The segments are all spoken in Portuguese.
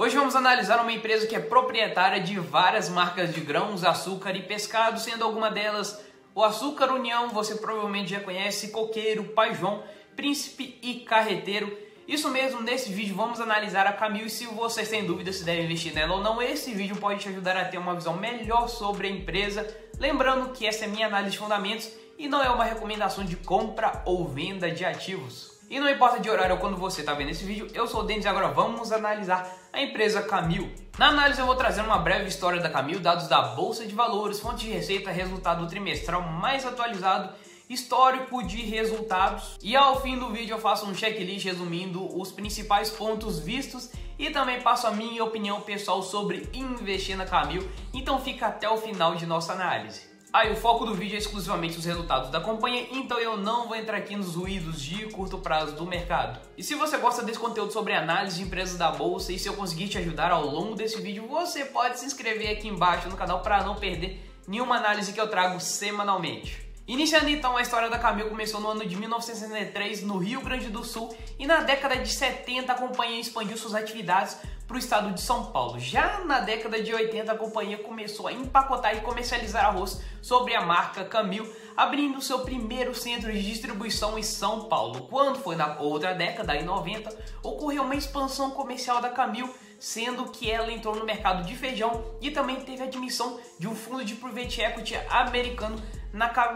Hoje vamos analisar uma empresa que é proprietária de várias marcas de grãos, açúcar e pescado, sendo alguma delas o Açúcar União, você provavelmente já conhece, Coqueiro, Pai João, Príncipe e Carreteiro. Isso mesmo, nesse vídeo vamos analisar a Camil e se vocês têm dúvida se devem investir nela ou não, esse vídeo pode te ajudar a ter uma visão melhor sobre a empresa. Lembrando que essa é minha análise de fundamentos e não é uma recomendação de compra ou venda de ativos. E não importa de horário ou quando você está vendo esse vídeo, eu sou o Denis e agora vamos analisar a empresa Camil. Na análise eu vou trazer uma breve história da Camil, dados da Bolsa de Valores, fonte de receita, resultado trimestral mais atualizado, histórico de resultados. E ao fim do vídeo eu faço um checklist resumindo os principais pontos vistos e também passo a minha opinião pessoal sobre investir na Camil. Então fica até o final de nossa análise. O foco do vídeo é exclusivamente os resultados da companhia, então eu não vou entrar aqui nos ruídos de curto prazo do mercado. E se você gosta desse conteúdo sobre análise de empresas da bolsa e se eu conseguir te ajudar ao longo desse vídeo, você pode se inscrever aqui embaixo no canal para não perder nenhuma análise que eu trago semanalmente. Iniciando então, a história da Camil começou no ano de 1963 no Rio Grande do Sul e na década de 70 a companhia expandiu suas atividades para o estado de São Paulo. Já na década de 80 a companhia começou a empacotar e comercializar arroz sob a marca Camil, abrindo seu primeiro centro de distribuição em São Paulo. Quando foi na outra década, em 90, ocorreu uma expansão comercial da Camil, sendo que ela entrou no mercado de feijão e também teve a admissão de um fundo de private equity americano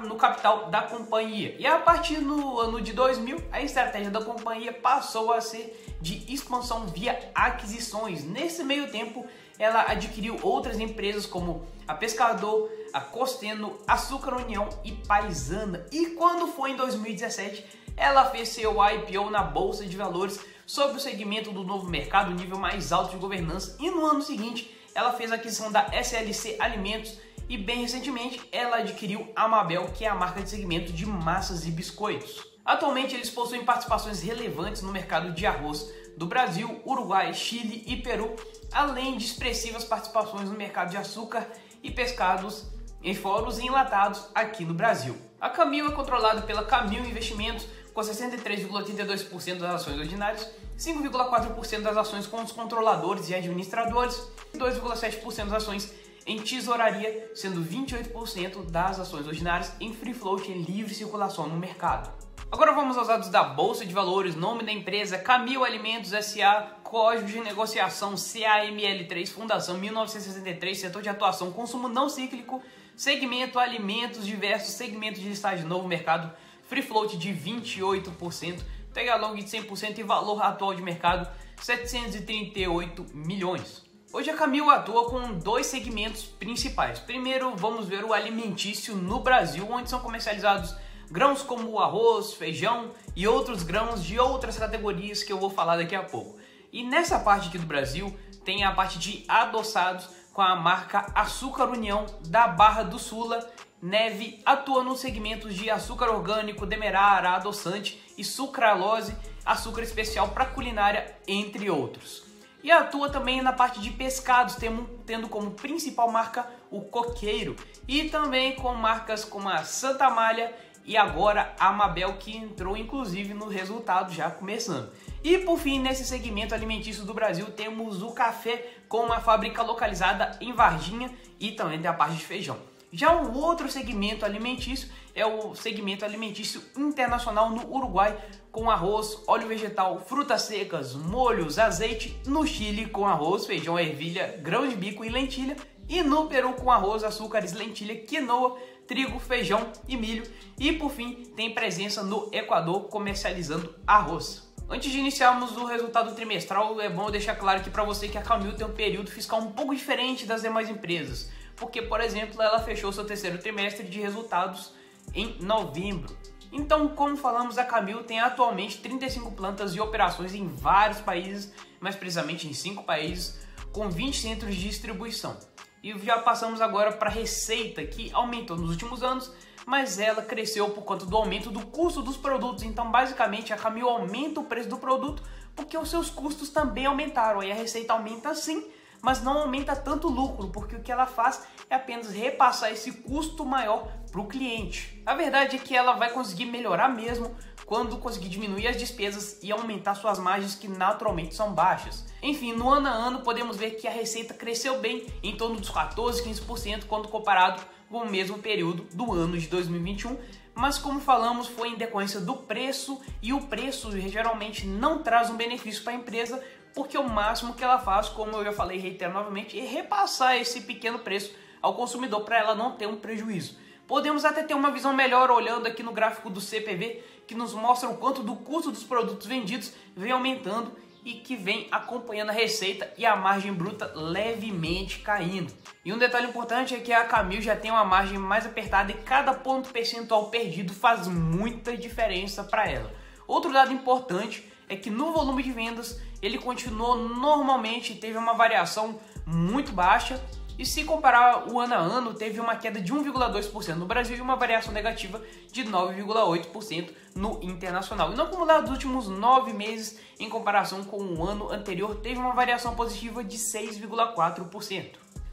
no capital da companhia. E a partir do ano de 2000, a estratégia da companhia passou a ser de expansão via aquisições. Nesse meio tempo, ela adquiriu outras empresas como a Pescador, a Costeno, Açúcar União e Paisana. E quando foi em 2017, ela fez seu IPO na Bolsa de Valores sob o segmento do novo mercado, nível mais alto de governança. E no ano seguinte, ela fez a aquisição da SLC Alimentos e bem recentemente ela adquiriu a Mabel, que é a marca de segmento de massas e biscoitos. Atualmente eles possuem participações relevantes no mercado de arroz do Brasil, Uruguai, Chile e Peru, além de expressivas participações no mercado de açúcar e pescados em fóruns e enlatados aqui no Brasil. A Camil é controlada pela Camil Investimentos, com 63,82% das ações ordinárias, 5,4% das ações com os controladores e administradores e 2,7% das ações em tesouraria, sendo 28% das ações ordinárias em free float em livre circulação no mercado. Agora vamos aos dados da Bolsa de Valores, nome da empresa Camil Alimentos S.A., código de negociação CAML3, fundação 1963, setor de atuação consumo não cíclico, segmento alimentos diversos, segmento de listagem novo mercado, free float de 28%, tag long de 100% e valor atual de mercado 738 milhões. Hoje a Camil atua com dois segmentos principais. Primeiro, vamos ver o alimentício no Brasil, onde são comercializados grãos como o arroz, feijão e outros grãos de outras categorias que eu vou falar daqui a pouco. E nessa parte aqui do Brasil, tem a parte de adoçados com a marca Açúcar União da Barra do Sula. Neve atua nos segmentos de açúcar orgânico, demerara, adoçante e sucralose, açúcar especial para culinária, entre outros. E atua também na parte de pescados, tendo como principal marca o Coqueiro e também com marcas como a Santa Amália e agora a Mabel, que entrou inclusive no resultado já começando. E por fim, nesse segmento alimentício do Brasil, temos o café com uma fábrica localizada em Varginha e também tem a parte de feijão. Já o outro segmento alimentício é o segmento alimentício internacional no Uruguai, com arroz, óleo vegetal, frutas secas, molhos, azeite. No Chile com arroz, feijão, ervilha, grão de bico e lentilha. E no Peru com arroz, açúcares, lentilha, quinoa, trigo, feijão e milho. E por fim, tem presença no Equador comercializando arroz. Antes de iniciarmos o resultado trimestral, é bom deixar claro aqui para você que a Camil tem um período fiscal um pouco diferente das demais empresas. Porque, por exemplo, ela fechou seu terceiro trimestre de resultados em novembro. Então, como falamos, a Camil tem atualmente 35 plantas e operações em vários países, mais precisamente em 5 países, com 20 centros de distribuição. E já passamos agora para a receita, que aumentou nos últimos anos, mas ela cresceu por conta do aumento do custo dos produtos. Então, basicamente, a Camil aumenta o preço do produto porque os seus custos também aumentaram. Aí a receita aumenta sim, mas não aumenta tanto o lucro, porque o que ela faz é apenas repassar esse custo maior para o cliente. A verdade é que ela vai conseguir melhorar mesmo quando conseguir diminuir as despesas e aumentar suas margens, que naturalmente são baixas. Enfim, no ano a ano podemos ver que a receita cresceu bem, em torno dos 14, 15% quando comparado com o mesmo período do ano de 2021, mas como falamos, foi em decorrência do preço, e o preço geralmente não traz um benefício para a empresa, porque o máximo que ela faz, como eu já falei e reitero novamente, é repassar esse pequeno preço ao consumidor para ela não ter um prejuízo. Podemos até ter uma visão melhor olhando aqui no gráfico do CPV, que nos mostra o quanto do custo dos produtos vendidos vem aumentando e que vem acompanhando a receita e a margem bruta levemente caindo. E um detalhe importante é que a Camil já tem uma margem mais apertada e cada ponto percentual perdido faz muita diferença para ela. Outro dado importante é que no volume de vendas ele continuou normalmente, teve uma variação muito baixa, e se comparar o ano a ano, teve uma queda de 1,2% no Brasil e uma variação negativa de 9,8% no internacional. E no acumulado dos últimos 9 meses, em comparação com o ano anterior, teve uma variação positiva de 6,4%.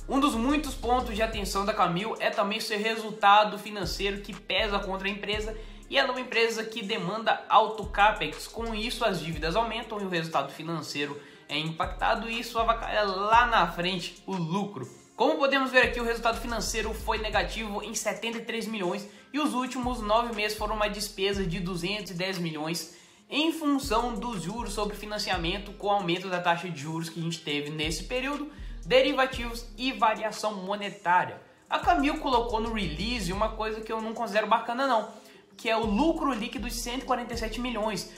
Um dos muitos pontos de atenção da Camil é também seu resultado financeiro, que pesa contra a empresa, e ela é uma empresa que demanda alto capex. Com isso, as dívidas aumentam e o resultado financeiro é impactado, e isso avacalha lá na frente o lucro. Como podemos ver aqui, o resultado financeiro foi negativo em 73 milhões e os últimos 9 meses foram uma despesa de 210 milhões em função dos juros sobre financiamento, com o aumento da taxa de juros que a gente teve nesse período, derivativos e variação monetária. A Camil colocou no release uma coisa que eu não considero bacana não, que é o lucro líquido de 147 milhões.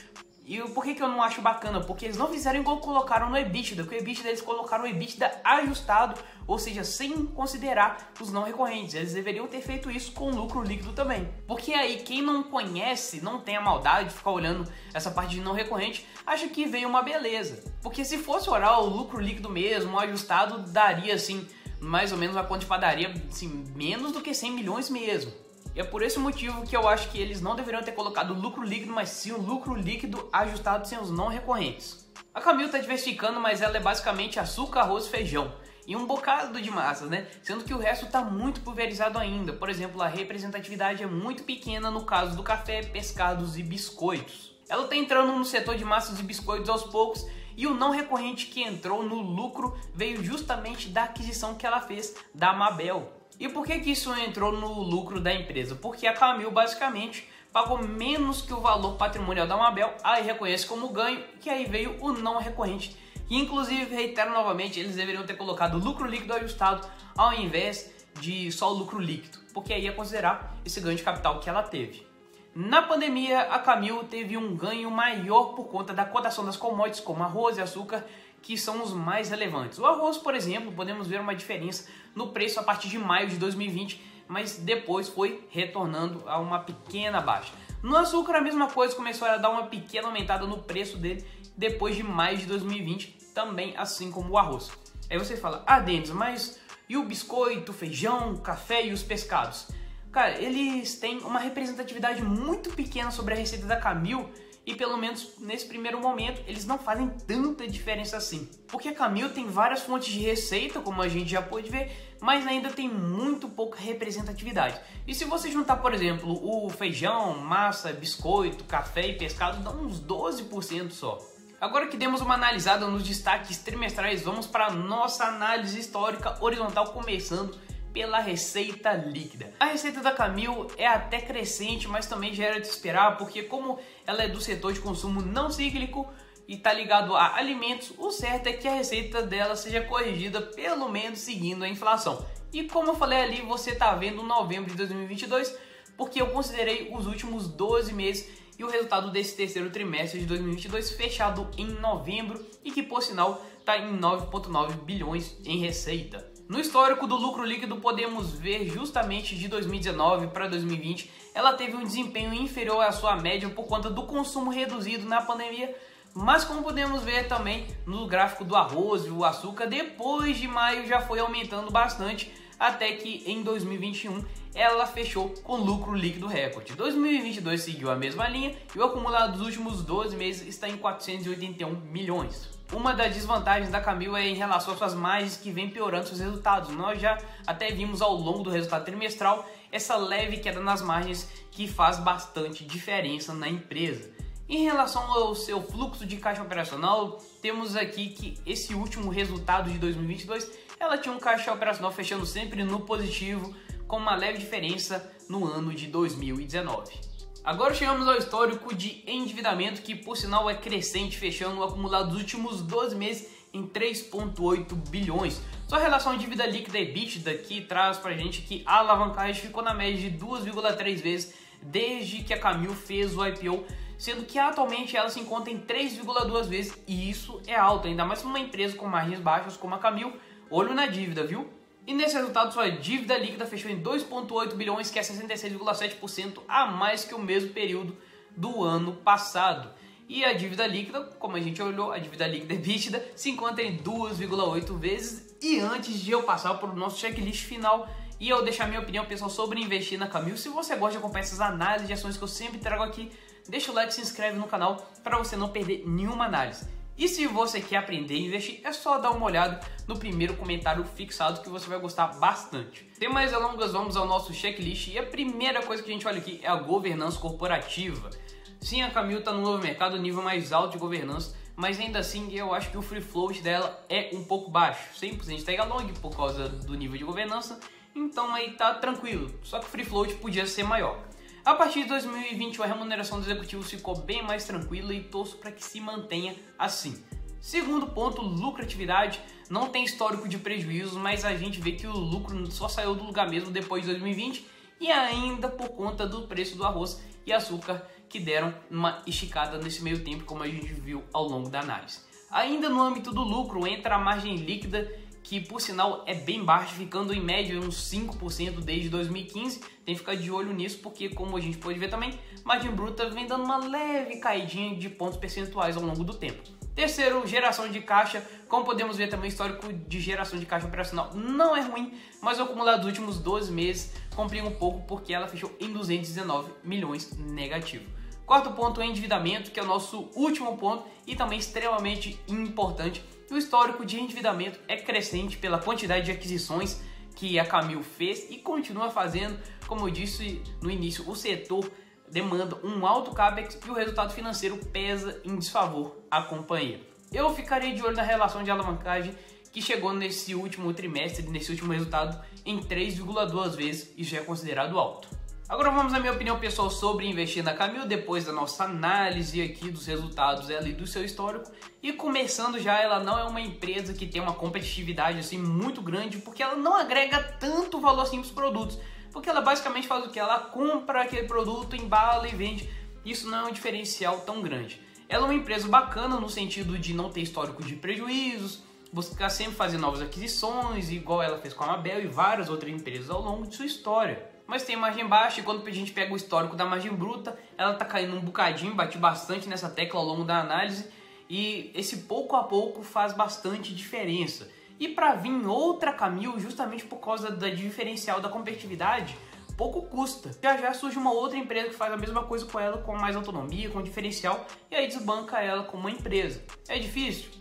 E por que eu não acho bacana? Porque eles não fizeram igual colocaram no EBITDA, porque o EBITDA eles colocaram o EBITDA ajustado, ou seja, sem considerar os não recorrentes. Eles deveriam ter feito isso com o lucro líquido também. Porque aí quem não conhece, não tem a maldade de ficar olhando essa parte de não recorrente, acha que veio uma beleza. Porque se fosse olhar o lucro líquido mesmo, o ajustado, daria assim, mais ou menos uma conta de padaria, assim, menos do que 100 milhões mesmo. E é por esse motivo que eu acho que eles não deveriam ter colocado o lucro líquido, mas sim o lucro líquido ajustado sem os não recorrentes. A Camil está diversificando, mas ela é basicamente açúcar, arroz, feijão e um bocado de massas, né? Sendo que o resto está muito pulverizado ainda. Por exemplo, a representatividade é muito pequena no caso do café, pescados e biscoitos. Ela está entrando no setor de massas e biscoitos aos poucos, e o não recorrente que entrou no lucro veio justamente da aquisição que ela fez da Mabel. E por que isso entrou no lucro da empresa? Porque a Camil basicamente pagou menos que o valor patrimonial da Mabel, aí reconhece como ganho, que aí veio o não recorrente. E inclusive, reitero novamente, eles deveriam ter colocado o lucro líquido ajustado ao invés de só o lucro líquido, porque aí ia considerar esse ganho de capital que ela teve. Na pandemia, a Camil teve um ganho maior por conta da cotação das commodities, como arroz e açúcar, que são os mais relevantes. O arroz, por exemplo, podemos ver uma diferença no preço a partir de maio de 2020, mas depois foi retornando a uma pequena baixa. No açúcar, a mesma coisa, começou a dar uma pequena aumentada no preço dele depois de maio de 2020, também assim como o arroz. Aí você fala, Denis, mas e o biscoito, o feijão, o café e os pescados? Cara, eles têm uma representatividade muito pequena sobre a receita da Camil, e pelo menos nesse primeiro momento eles não fazem tanta diferença assim. Porque a Camil tem várias fontes de receita, como a gente já pôde ver, mas ainda tem muito pouca representatividade. E se você juntar, por exemplo, o feijão, massa, biscoito, café e pescado, dá uns 12% só. Agora que demos uma analisada nos destaques trimestrais, vamos para a nossa análise histórica horizontal, começando pela receita líquida. A receita da Camil é até crescente, mas também já era de esperar, porque como ela é do setor de consumo não cíclico e está ligado a alimentos, o certo é que a receita dela seja corrigida pelo menos seguindo a inflação. E como eu falei ali, você está vendo novembro de 2022, porque eu considerei os últimos 12 meses e o resultado desse terceiro trimestre de 2022 fechado em novembro, e que por sinal está em 9,9 bilhões em receita. No histórico do lucro líquido podemos ver justamente de 2019 para 2020, ela teve um desempenho inferior à sua média por conta do consumo reduzido na pandemia, mas como podemos ver também no gráfico do arroz e o açúcar, depois de maio já foi aumentando bastante até que em 2021 ela fechou com lucro líquido recorde. 2022 seguiu a mesma linha e o acumulado dos últimos 12 meses está em 481 milhões. Uma das desvantagens da Camil é em relação às suas margens, que vem piorando seus resultados. Nós já até vimos ao longo do resultado trimestral essa leve queda nas margens que faz bastante diferença na empresa. Em relação ao seu fluxo de caixa operacional, temos aqui que esse último resultado de 2022, ela tinha um caixa operacional fechando sempre no positivo, com uma leve diferença no ano de 2019. Agora chegamos ao histórico de endividamento, que por sinal é crescente, fechando o acumulado dos últimos 12 meses em 3,8 bilhões. Só a relação dívida líquida EBITDA que traz pra gente que a alavancagem ficou na média de 2,3 vezes desde que a Camil fez o IPO, sendo que atualmente ela se encontra em 3,2 vezes, e isso é alto, ainda mais para uma empresa com margens baixas como a Camil. Olho na dívida, viu? E nesse resultado, sua dívida líquida fechou em 2,8 bilhões, que é 66,7% a mais que o mesmo período do ano passado. E a dívida líquida, como a gente olhou, a dívida líquida EBITDA se encontra em 2,8 vezes. E antes de eu passar para o nosso checklist final e eu deixar minha opinião pessoal sobre investir na Camil, se você gosta de acompanhar essas análises de ações que eu sempre trago aqui, deixa o like e se inscreve no canal para você não perder nenhuma análise. E se você quer aprender a investir, é só dar uma olhada no primeiro comentário fixado que você vai gostar bastante. Sem mais delongas, vamos ao nosso checklist. E a primeira coisa que a gente olha aqui é a governança corporativa. Sim, a Camil está no novo mercado, nível mais alto de governança, mas ainda assim eu acho que o free float dela é um pouco baixo. 100% tag along por causa do nível de governança, então aí tá tranquilo. Só que o free float podia ser maior. A partir de 2021, a remuneração dos executivos ficou bem mais tranquila e torço para que se mantenha assim. Segundo ponto, lucratividade. Não tem histórico de prejuízos, mas a gente vê que o lucro só saiu do lugar mesmo depois de 2020 e ainda por conta do preço do arroz e açúcar, que deram uma esticada nesse meio tempo, como a gente viu ao longo da análise. Ainda no âmbito do lucro, entra a margem líquida, que por sinal é bem baixo, ficando em média uns 5% desde 2015. Tem que ficar de olho nisso, porque como a gente pode ver também, margem bruta vem dando uma leve caidinha de pontos percentuais ao longo do tempo. Terceiro, geração de caixa. Como podemos ver também, o histórico de geração de caixa operacional não é ruim, mas o acumulado dos últimos 12 meses complica um pouco porque ela fechou em 219 milhões negativo. Quarto ponto, endividamento, que é o nosso último ponto e também extremamente importante. O histórico de endividamento é crescente pela quantidade de aquisições que a Camil fez e continua fazendo. Como eu disse no início, o setor demanda um alto capex e o resultado financeiro pesa em desfavor à companhia. Eu ficaria de olho na relação de alavancagem, que chegou nesse último trimestre, nesse último resultado, em 3,2 vezes, e já é considerado alto. Agora vamos à minha opinião pessoal sobre investir na Camil, depois da nossa análise aqui dos resultados e do seu histórico. E começando já, ela não é uma empresa que tem uma competitividade assim muito grande, porque ela não agrega tanto valor assim para os produtos. Porque ela basicamente faz o que? Ela compra aquele produto, embala e vende. Isso não é um diferencial tão grande. Ela é uma empresa bacana no sentido de não ter histórico de prejuízos, buscar sempre fazer novas aquisições, igual ela fez com a Mabel e várias outras empresas ao longo de sua história. Mas tem margem baixa, e quando a gente pega o histórico da margem bruta, ela tá caindo um bocadinho, bati bastante nessa tecla ao longo da análise, e esse pouco a pouco faz bastante diferença. E para vir outra Camil, justamente por causa da diferencial da competitividade, pouco custa. Já surge uma outra empresa que faz a mesma coisa com ela, com mais autonomia, com diferencial, e aí desbanca ela como uma empresa. É difícil?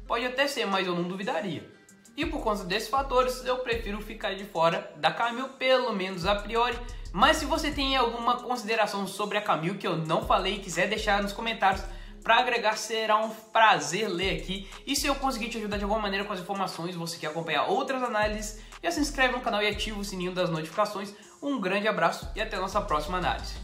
Pode até ser, mas eu não duvidaria. E por conta desses fatores, eu prefiro ficar de fora da Camil, pelo menos a priori. Mas se você tem alguma consideração sobre a Camil que eu não falei e quiser deixar nos comentários para agregar, será um prazer ler aqui. E se eu conseguir te ajudar de alguma maneira com as informações, você quer acompanhar outras análises, já se inscreve no canal e ativa o sininho das notificações. Um grande abraço e até a nossa próxima análise.